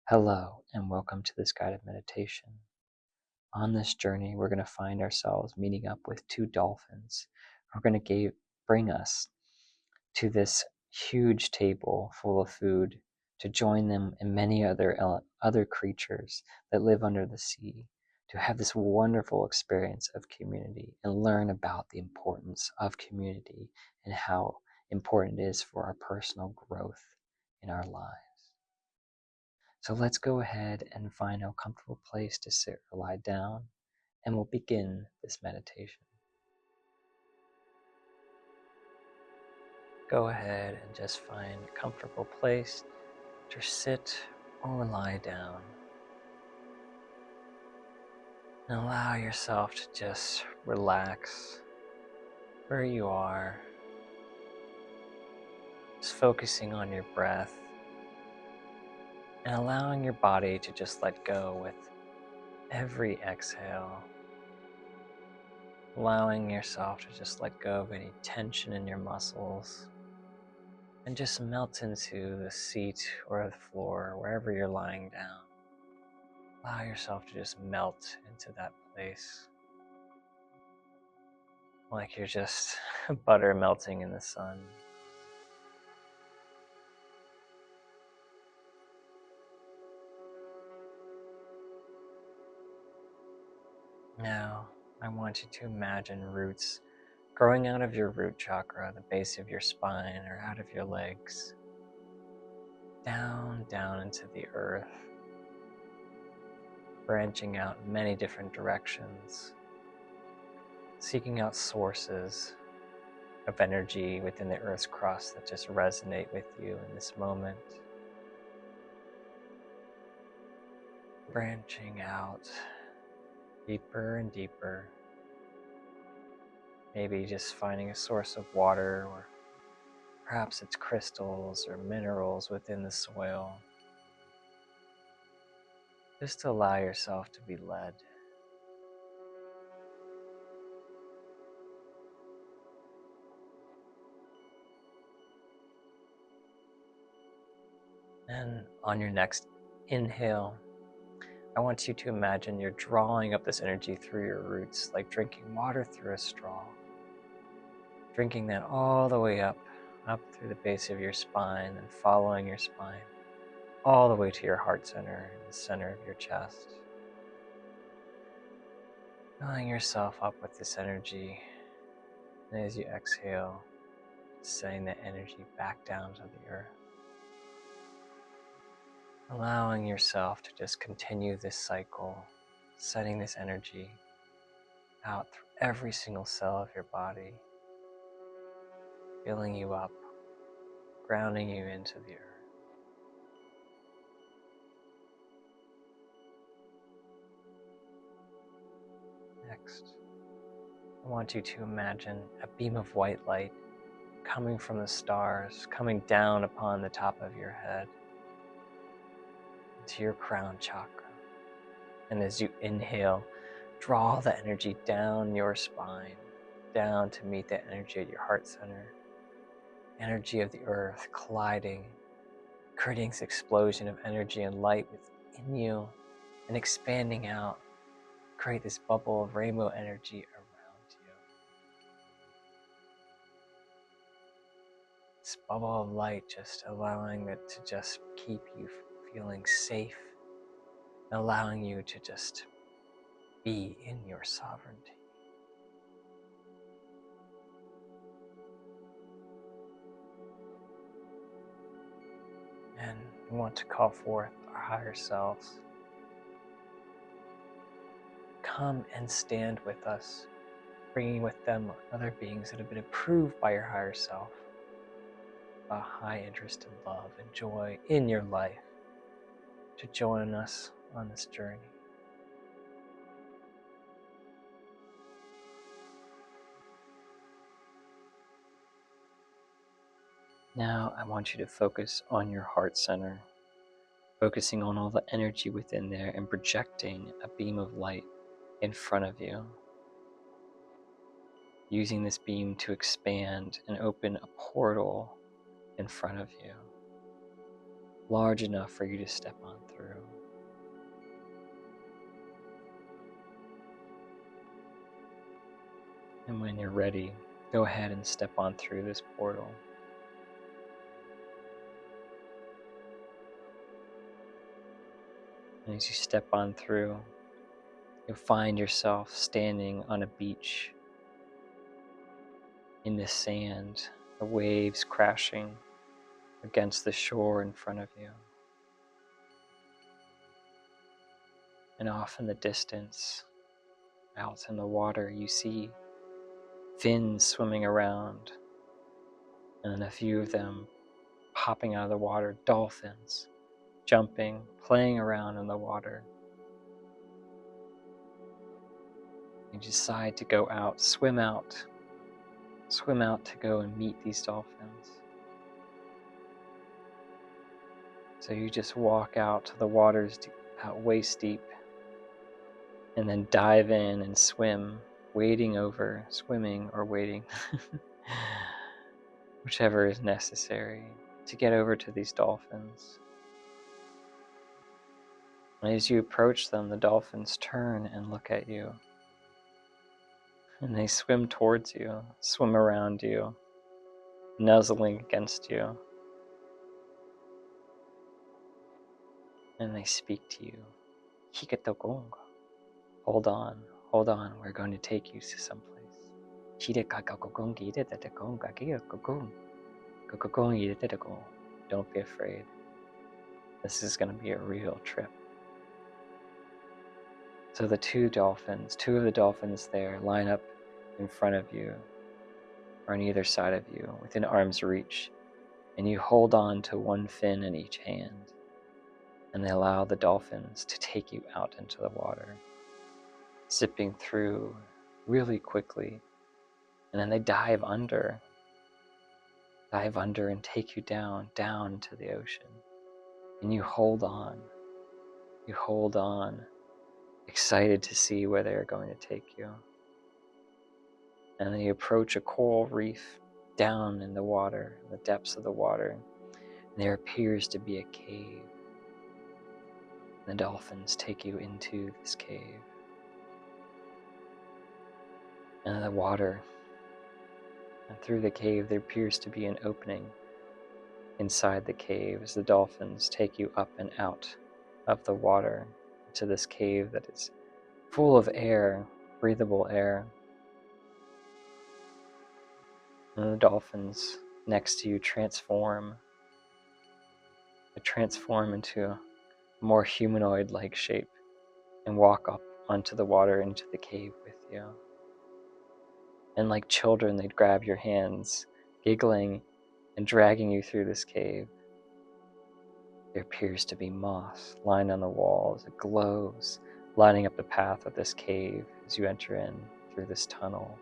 Hello, and welcome to this guided meditation. On this journey, we're going to find ourselves meeting up with two dolphins who are going to bring us to this huge table full of food to join them and many other creatures that live under the sea to have this wonderful experience of community and learn about the importance of community and how important it is for our personal growth in our lives. So let's go ahead and find a comfortable place to sit or lie down, and we'll begin this meditation. Go ahead and just find a comfortable place to sit or lie down. And allow yourself to just relax where you are, just focusing on your breath and allowing your body to just let go with every exhale. Allowing yourself to just let go of any tension in your muscles and just melt into the seat or the floor, wherever you're lying down. Allow yourself to just melt into that place, like you're just butter melting in the sun. Now, I want you to imagine roots growing out of your root chakra, the base of your spine, or out of your legs, down into the earth, branching out in many different directions, seeking out sources of energy within the earth's crust that just resonate with you in this moment. Branching out deeper and deeper, maybe just finding a source of water, or perhaps it's crystals or minerals within the soil. Just to allow yourself to be led. And on your next inhale, I want you to imagine you're drawing up this energy through your roots, like drinking water through a straw. Drinking that all the way up through the base of your spine and following your spine all the way to your heart center, the center of your chest. Filling yourself up with this energy, and as you exhale, sending that energy back down to the earth. Allowing yourself to just continue this cycle, sending this energy out through every single cell of your body, filling you up, grounding you into the earth. Next, I want you to imagine a beam of white light coming from the stars, coming down upon the top of your head, to your crown chakra. And as you inhale, draw the energy down your spine, down to meet the energy at your heart center. Energy of the earth colliding, creating this explosion of energy and light within you and expanding out. Create this bubble of rainbow energy around you. This bubble of light just allowing it to just keep you feeling safe, allowing you to just be in your sovereignty. And we want to call forth our higher selves. Come and stand with us, bringing with them other beings that have been approved by your higher self, a high interest in love and joy in your life, to join us on this journey. Now I want you to focus on your heart center, focusing on all the energy within there and projecting a beam of light in front of you. Using this beam to expand and open a portal in front of you. large enough for you to step on through. And when you're ready, go ahead and step on through this portal. And as you step on through, you'll find yourself standing on a beach in the sand, the waves crashing against the shore in front of you. And off in the distance, out in the water, you see fins swimming around, and a few of them popping out of the water, dolphins jumping, playing around in the water. You decide to go out to go and meet these dolphins. So you just walk out to the waters out waist deep, and then dive in and swim, swimming or wading, whichever is necessary to get over to these dolphins. And as you approach them, the dolphins turn and look at you. And they swim towards you, swim around you, nuzzling against you. And they speak to you. Hikatokonga. Hold on, we're going to take you to someplace. Don't be afraid. This is going to be a real trip. So the two of the dolphins there line up in front of you, or on either side of you, within arm's reach, and you hold on to one fin in each hand, and they allow the dolphins to take you out into the water, zipping through really quickly, and then they dive under and take you down to the ocean, and you hold on, excited to see where they are going to take you. And then you approach a coral reef down in the water, in the depths of the water, and there appears to be a cave. The dolphins take you into this cave. And in the water, and through the cave, there appears to be an opening inside the cave as the dolphins take you up and out of the water to this cave that is full of air, breathable air. And the dolphins next to you transform into a more humanoid-like shape and walk up onto the water into the cave with you. And like children, they'd grab your hands, giggling and dragging you through this cave. There appears to be moss lined on the walls. It glows, lining up the path of this cave as you enter in through this tunnel,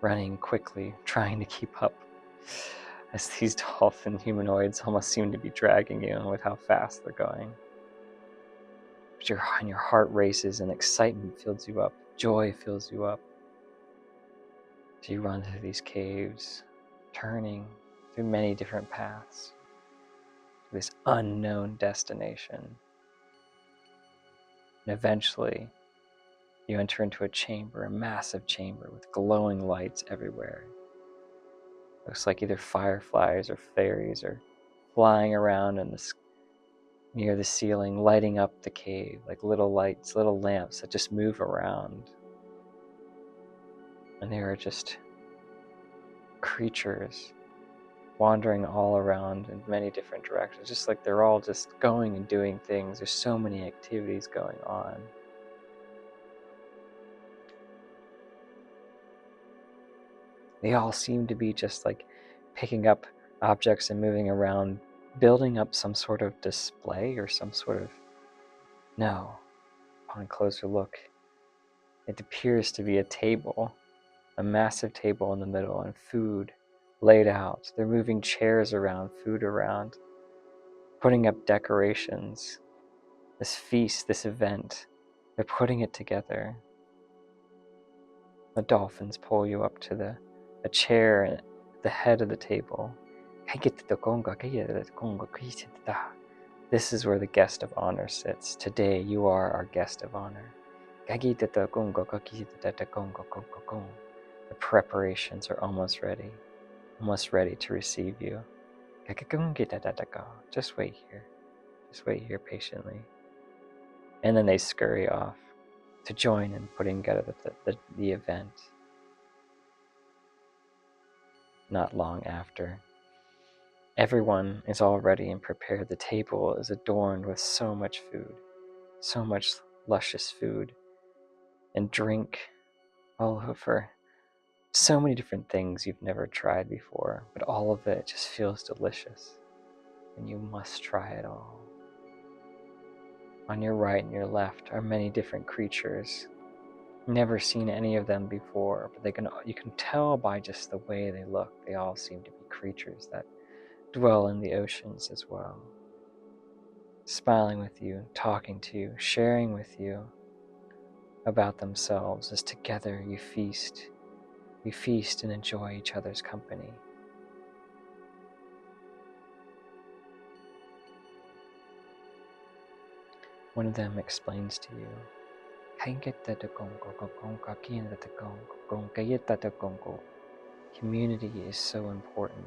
running quickly, trying to keep up as these dolphin humanoids almost seem to be dragging you with how fast they're going. But your heart races and excitement fills you up, joy fills you up. So you run through these caves, turning through many different paths to this unknown destination. And eventually, you enter into a chamber, a massive chamber with glowing lights everywhere. Looks like either fireflies or fairies are flying around near the ceiling, lighting up the cave like little lights, little lamps that just move around. And there are just creatures wandering all around in many different directions, just like they're all just going and doing things. There's so many activities going on. They all seem to be just like picking up objects and moving around, building up some sort of display or some sort of... No, upon closer look, it appears to be a table, a massive table in the middle, and food laid out. They're moving chairs around, food around, putting up decorations. This feast, this event, they're putting it together. The dolphins pull you up to a chair at the head of the table, This is where the guest of honor sits. Today, you are our guest of honor. The preparations are almost ready to receive you. Just wait here patiently. And then they scurry off to join in putting together the event. Not long after, everyone is all ready and prepared. The table is adorned with so much food, so much luscious food and drink all over. So many different things you've never tried before, but all of it just feels delicious, and you must try it all. On your right and your left are many different creatures. Never seen any of them before, but you can tell by just the way they look. They all seem to be creatures that dwell in the oceans as well. Smiling with you, talking to you, sharing with you about themselves as together you feast. You feast and enjoy each other's company. One of them explains to you, community is so important.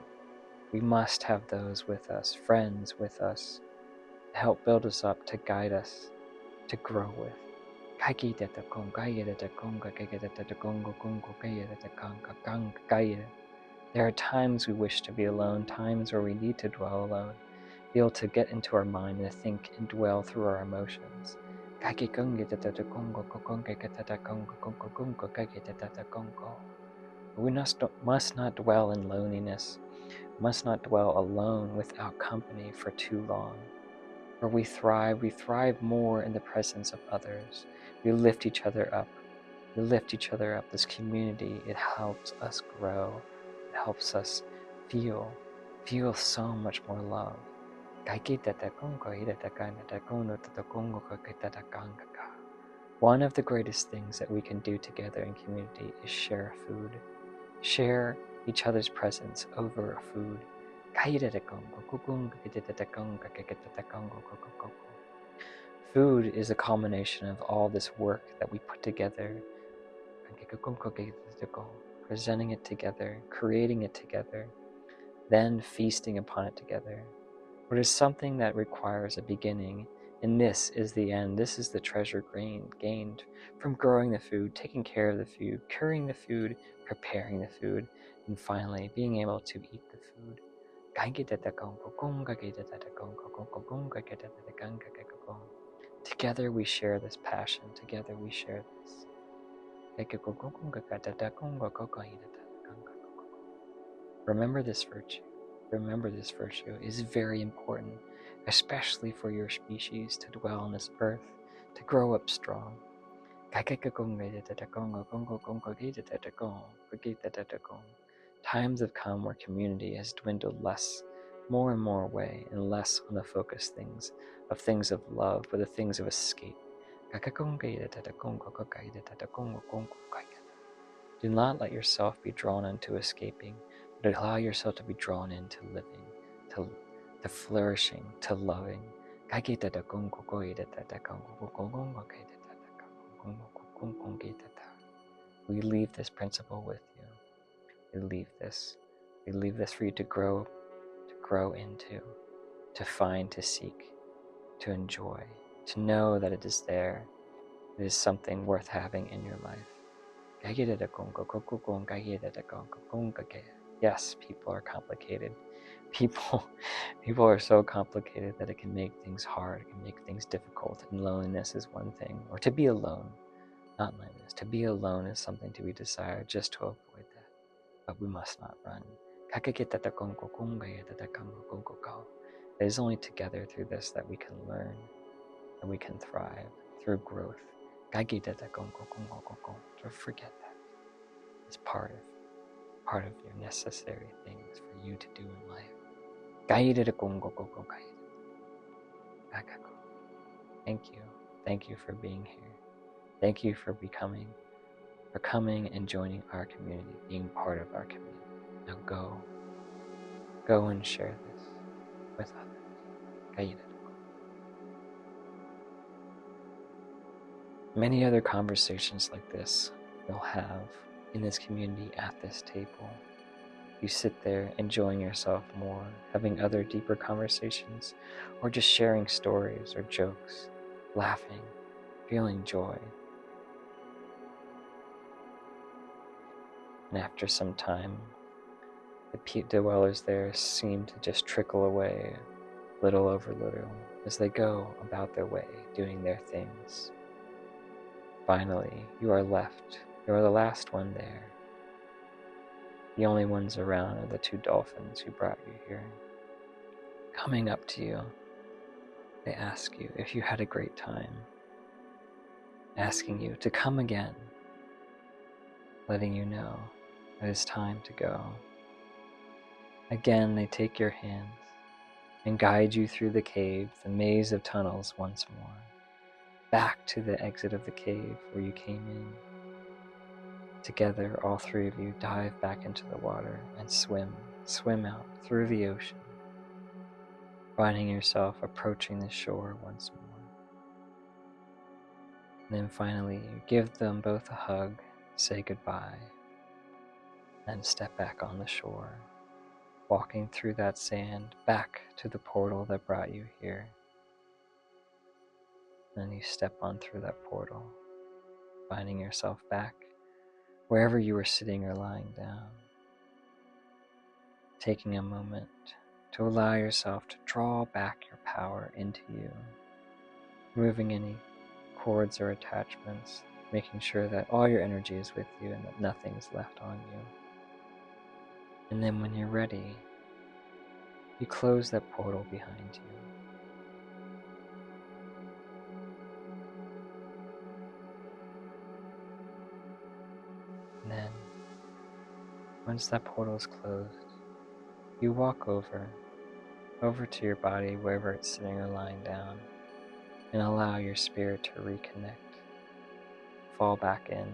We must have those with us, friends with us, to help build us up, to guide us, to grow with. There are times we wish to be alone, times where we need to dwell alone, be able to get into our mind and to think and dwell through our emotions. We must not dwell in loneliness, must not dwell alone without company for too long. Where we thrive more in the presence of others. We lift each other up. This community, it helps us grow. It helps us feel so much more love. One of the greatest things that we can do together in community is share food. Share each other's presence over food. Food is a culmination of all this work that we put together, presenting it together, creating it together, then feasting upon it together. But it is something that requires a beginning, and this is the end. This is the treasure gained from growing the food, taking care of the food, curing the food, preparing the food, and finally being able to eat the food. Together we share this passion. Together we share this. Remember this virtue. Remember this virtue is very important, especially for your species to dwell on this earth, to grow up strong. Times have come where community has dwindled more and more away, and less on the focused things of love, but the things of escape. Do not let yourself be drawn into escaping, but allow yourself to be drawn into living, to flourishing, to loving. We leave this principle with you. We leave this for you to grow into, to find, to seek, to enjoy, to know that it is there. It is something worth having in your life. Yes, people are complicated. People are so complicated that it can make things hard, it can make things difficult, and loneliness is one thing. Or to be alone, not loneliness. To be alone is something to be desired, just to avoid that. But we must not run. It is only together through this that we can learn, and we can thrive through growth. Don't forget that. It's part of your necessary things for you to do in life. Thank you for being here. Thank you for coming and joining our community, being part of our community. Now go Go and share this with others. Kaida. Many other conversations like this you'll have in this community at this table. You sit there enjoying yourself more, having other deeper conversations, or just sharing stories or jokes, laughing, feeling joy. And after some time, the peat dwellers there seem to just trickle away, little over little, as they go about their way, doing their things. Finally, you are left. You are the last one there. The only ones around are the two dolphins who brought you here. Coming up to you, they ask you if you had a great time, asking you to come again, letting you know it is time to go. Again, they take your hands and guide you through the cave, the maze of tunnels once more, back to the exit of the cave where you came in. Together, all three of you dive back into the water and swim out through the ocean, finding yourself approaching the shore once more. And then finally, you give them both a hug, say goodbye, and step back on the shore, walking through that sand back to the portal that brought you here. Then you step on through that portal, finding yourself back wherever you were sitting or lying down, taking a moment to allow yourself to draw back your power into you, removing any cords or attachments, making sure that all your energy is with you and that nothing is left on you. And then when you're ready, you close that portal behind you. And then, once that portal is closed, you walk over to your body, wherever it's sitting or lying down, and allow your spirit to reconnect, fall back in.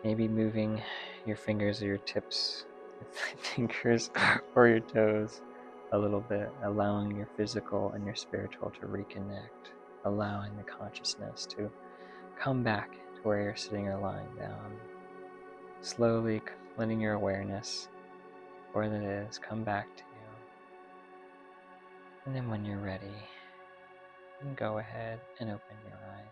Maybe moving your fingers or your tips, your fingers or your toes a little bit, allowing your physical and your spiritual to reconnect, allowing the consciousness to come back to where you're sitting or lying down. Slowly letting your awareness, where that is, come back to you. And then when you're ready, you can go ahead and open your eyes.